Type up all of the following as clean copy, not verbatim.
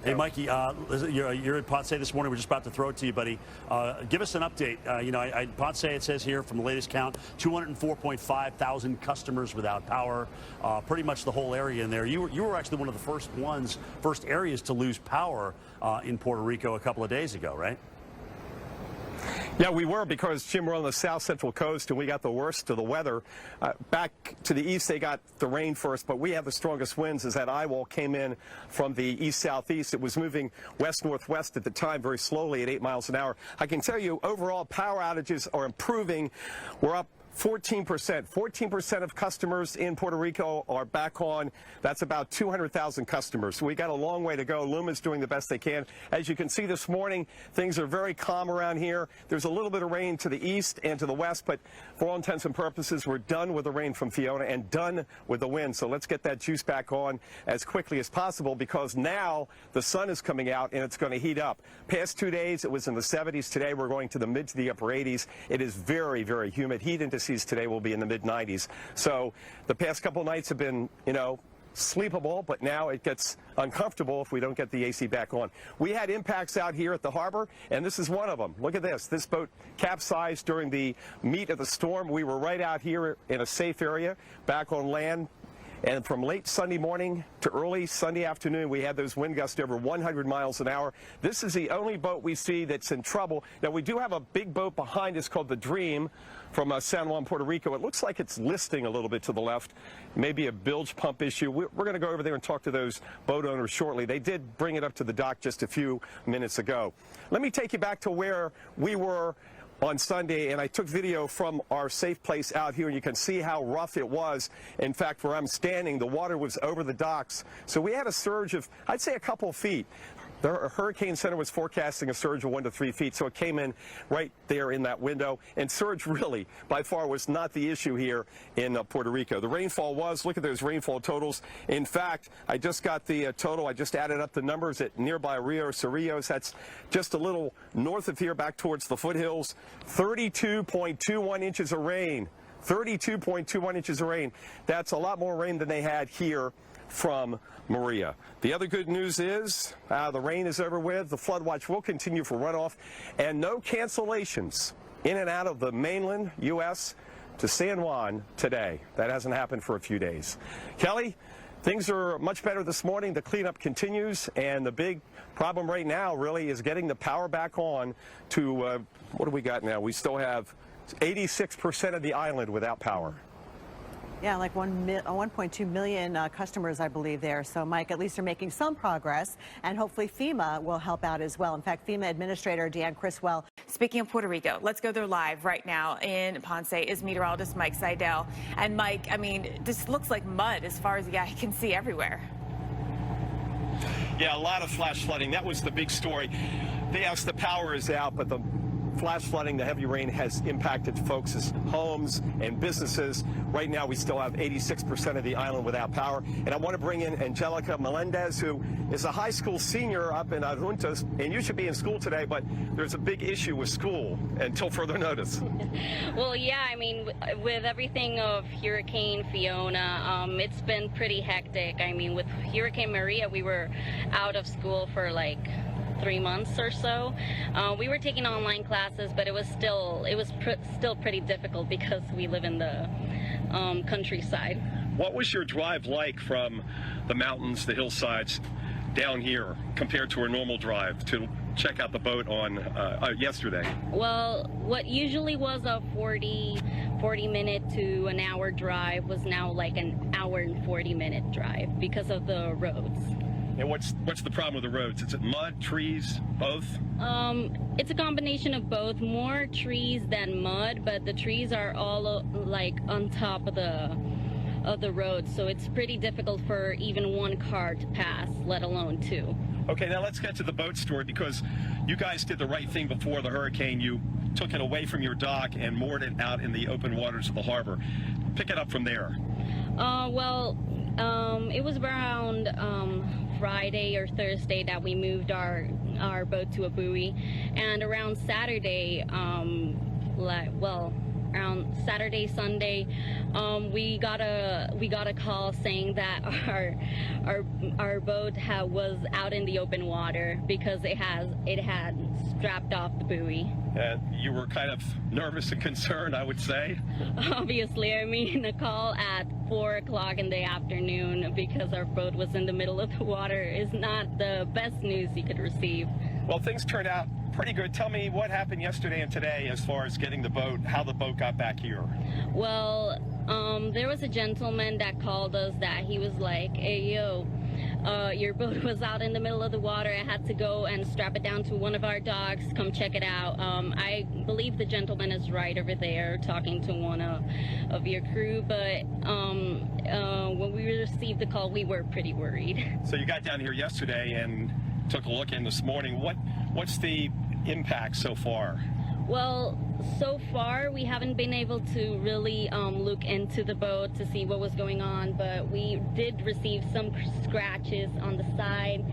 Hey, Mikey, you're at Ponce this morning. We're just about to throw it to you, buddy. Give us an update. Ponce, it says here from the latest count, 204.5 thousand customers without power. Pretty much the whole area in there. You were actually one of the first areas to lose power in Puerto Rico a couple of days ago, right? Yeah, we were, because, Jim, we're on the south central coast and we got the worst of the weather. Back to the east, they got the rain first, but we have the strongest winds as that eye wall came in from the east-southeast. It was moving west-northwest at the time very slowly at 8 miles an hour. I can tell you, overall, power outages are improving. We're up 14%. 14% of customers in Puerto Rico are back on. That's about 200,000 customers. So we got a long way to go. LUMA's doing the best they can. As you can see this morning, things are very calm around here. There's a little bit of rain to the east and to the west, but for all intents and purposes, we're done with the rain from Fiona and done with the wind. So let's get that juice back on as quickly as possible, because now the sun is coming out and it's going to heat up. Past 2 days, it was in the 70s. Today, we're going to the mid to the upper 80s. It is very, very humid. Heat indices today will be in the mid-90s. So the past couple nights have been, sleepable, but now it gets uncomfortable if we don't get the AC back on. We had impacts out here at the harbor, and this is one of them. Look at this. This boat capsized during the meat of the storm. We were right out here in a safe area, back on land. And from late Sunday morning to early Sunday afternoon, we had those wind gusts over 100 miles an hour. This is the only boat we see that's in trouble. Now, we do have a big boat behind us called the Dream from San Juan, Puerto Rico. It looks like it's listing a little bit to the left, maybe a bilge pump issue. We're going to go over there and talk to those boat owners shortly. They did bring it up to the dock just a few minutes ago. Let me take you back to where we were on Sunday, and I took video from our safe place out here, and you can see how rough it was. In fact, where I'm standing, the water was over the docks. So we had a surge of, I'd say, a couple of feet. The Hurricane Center was forecasting a surge of 1 to 3 feet, so it came in right there in that window. And surge really, by far, was not the issue here in Puerto Rico. The rainfall was, look at those rainfall totals. In fact, I just got the total. I just added up the numbers at nearby Rio Cerrillos. That's just a little north of here, back towards the foothills. 32.21 inches of rain. 32.21 inches of rain. That's a lot more rain than they had here from Maria. The other good news is the rain is over with. The flood watch will continue for runoff, and no cancellations in and out of the mainland U.S. to San Juan today. That hasn't happened for a few days. Kelly, things are much better this morning. The cleanup continues, and the big problem right now really is getting the power back on to, what do we got now? We still have 86% of the island without power. Yeah, like 1.2 million customers, I believe, there. So, Mike, at least they're making some progress, and hopefully FEMA will help out as well. In fact, FEMA Administrator Deanne Criswell. Speaking of Puerto Rico, let's go there live right now in Ponce is meteorologist Mike Seidel. And, Mike, I mean, this looks like mud as far as the eye can see everywhere. Yeah, a lot of flash flooding. That was the big story. Yes, the power is out, but the flash flooding, the heavy rain has impacted folks' homes and businesses. Right now, we still have 86% of the island without power. And I want to bring in Angelica Melendez, who is a high school senior up in Adjuntas. And you should be in school today, but there's a big issue with school until further notice. Well, yeah, I mean, with everything of Hurricane Fiona, it's been pretty hectic. I mean, with Hurricane Maria, we were out of school for like 3 months or so. We were taking online classes, but it was still pretty difficult because we live in the countryside. What was your drive like from the mountains, the hillsides, down here compared to a normal drive to check out the boat on yesterday? Well, what usually was a 40-minute to an hour drive was now like an hour and 40-minute drive because of the roads. And what's the problem with the roads? Is it mud, trees, both? It's a combination of both. More trees than mud, but the trees are all like on top of the road, so it's pretty difficult for even one car to pass, let alone two. Okay, now let's get to the boat story, because you guys did the right thing before the hurricane. You took it away from your dock and moored it out in the open waters of the harbor. Pick it up from there. It was around Friday or Thursday that we moved our boat to a buoy, and around Saturday, around Saturday, Sunday, we got a call saying that our boat was out in the open water because it had strapped off the buoy. And you were kind of nervous and concerned, I would say. Obviously, I mean, a call at 4 o'clock in the afternoon because our boat was in the middle of the water is not the best news you could receive. Well, things turned out pretty good. Tell me what happened yesterday and today as far as getting the boat, how the boat got back here. Well, there was a gentleman that called us that he was like, hey, yo, your boat was out in the middle of the water. I had to go and strap it down to one of our dogs. Come check it out. I believe the gentleman is right over there talking to one of your crew, but when we received the call, we were pretty worried. So you got down here yesterday and took a look in this morning. What's the impact so far? Well, so far we haven't been able to really look into the boat to see what was going on, but we did receive some scratches on the side.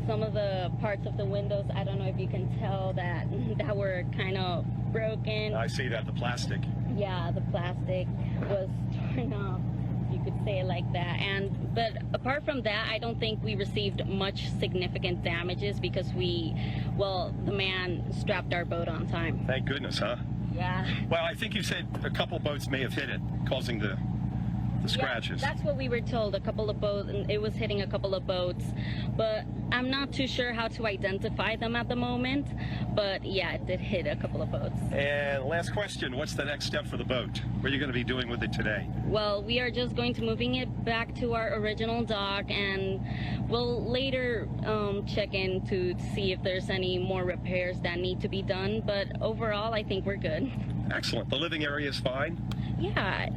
Some of the parts of the windows, I don't know if you can tell that were kind of broken. I see that, the plastic. Yeah, the plastic was torn off. You could say it like that. But apart from that, I don't think we received much significant damages because the man strapped our boat on time. Thank goodness, huh? Yeah. Well, I think you said a couple boats may have hit it, causing the scratches. Yeah, that's what we were told. A couple of boats, it was hitting a couple of boats, but I'm not too sure how to identify them at the moment. But yeah, it did hit a couple of boats. And last question, what's the next step for the boat? What are you going to be doing with it today? Well, we are just going to moving it back to our original dock, and we'll later check in to see if there's any more repairs that need to be done. But overall, I think we're good. Excellent. The living area is fine? Yeah,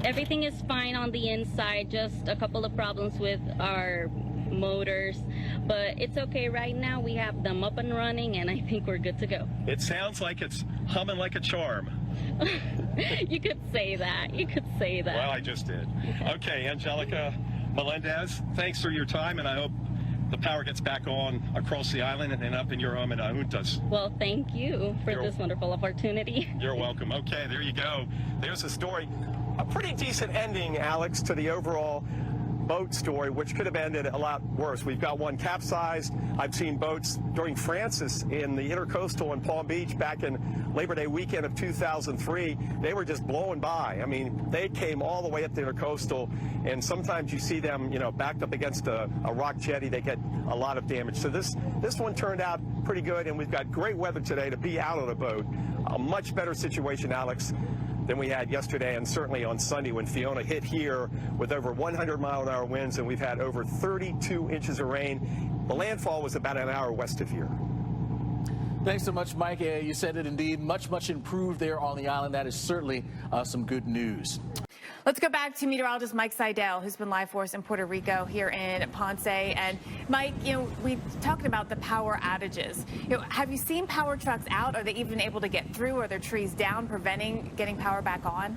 everything is fine on the inside, just a couple of problems with our motors, but it's okay right now. We have them up and running, and I think we're good to go. It sounds like it's humming like a charm. You could say that. You could say that. Well, I just did. Okay, Angelica Melendez, thanks for your time, and I hope the power gets back on across the island and up in your home in Juntas. Well, thank you for this wonderful opportunity. You're welcome. Okay, there you go. There's the story. A pretty decent ending, Alex, to the overall boat story, which could have ended a lot worse. We've got one capsized. I've seen boats during Francis in the Intercoastal in Palm Beach back in Labor Day weekend of 2003. They were just blowing by. I mean, they came all the way up the Intercoastal, and sometimes you see them, backed up against a rock jetty. They get a lot of damage. So this one turned out pretty good, and we've got great weather today to be out on a boat. A much better situation, Alex, than we had yesterday, and certainly on Sunday when Fiona hit here with over 100-mile-an-hour winds, and we've had over 32 inches of rain. The landfall was about an hour west of here. Thanks so much, Mike. You said it indeed. Much improved there on the island. That is certainly some good news. Let's go back to meteorologist Mike Seidel, who's been live for us in Puerto Rico here in Ponce. And Mike, we talked about the power outages. Have you seen power trucks out? Are they even able to get through? Are there trees down preventing getting power back on?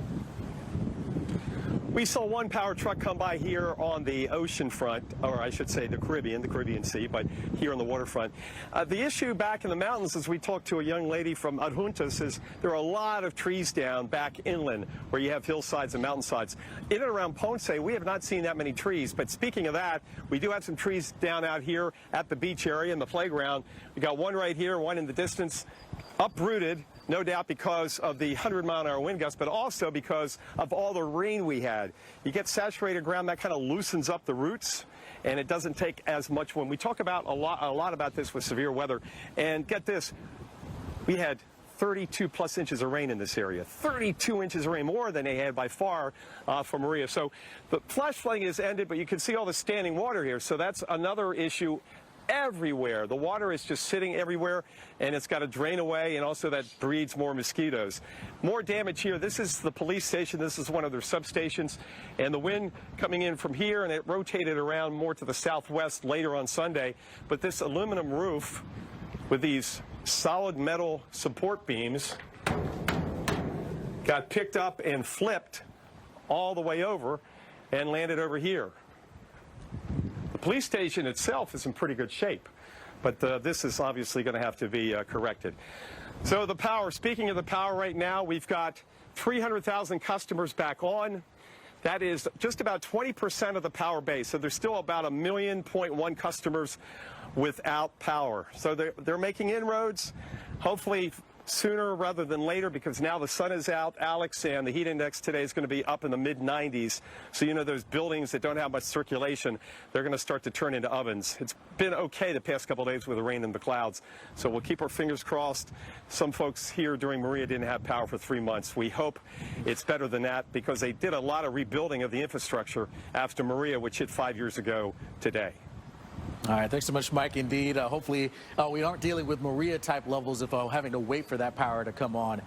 We saw one power truck come by here on the ocean front, or I should say the Caribbean Sea, but here on the waterfront. The issue back in the mountains, as we talked to a young lady from Juntas, is there are a lot of trees down back inland where you have hillsides and mountainsides. In and around Ponce, we have not seen that many trees, but speaking of that, we do have some trees down out here at the beach area in the playground. We got one right here, one in the distance, uprooted, no doubt because of the 100-mile-an-hour wind gusts, but also because of all the rain we had. You get saturated ground, that kind of loosens up the roots, and it doesn't take as much wind. We talk about a lot about this with severe weather, and get this, we had 32-plus inches of rain in this area. 32 inches of rain, more than they had by far for Maria. So the flash flooding has ended, but you can see all the standing water here, so that's another issue. Everywhere. The water is just sitting everywhere, and it's got to drain away, and also that breeds more mosquitoes. More damage here. This is the police station. This is one of their substations, and the wind coming in from here, and it rotated around more to the southwest later on Sunday. But this aluminum roof with these solid metal support beams got picked up and flipped all the way over and landed over here. The police station itself is in pretty good shape, but this is obviously going to have to be corrected. So the power, speaking of the power right now, we've got 300,000 customers back on. That is just about 20% of the power base. So there's still about 1.1 million customers without power. So they're making inroads, hopefully sooner rather than later, because now the sun is out, Alex, and the heat index today is going to be up in the mid-90s. So, you know, those buildings that don't have much circulation, they're going to start to turn into ovens. It's been okay the past couple of days with the rain and the clouds. So we'll keep our fingers crossed. Some folks here during Maria didn't have power for 3 months. We hope it's better than that, because they did a lot of rebuilding of the infrastructure after Maria, which hit 5 years ago today. All right, thanks so much, Mike. Indeed, hopefully we aren't dealing with Maria-type levels of having to wait for that power to come on.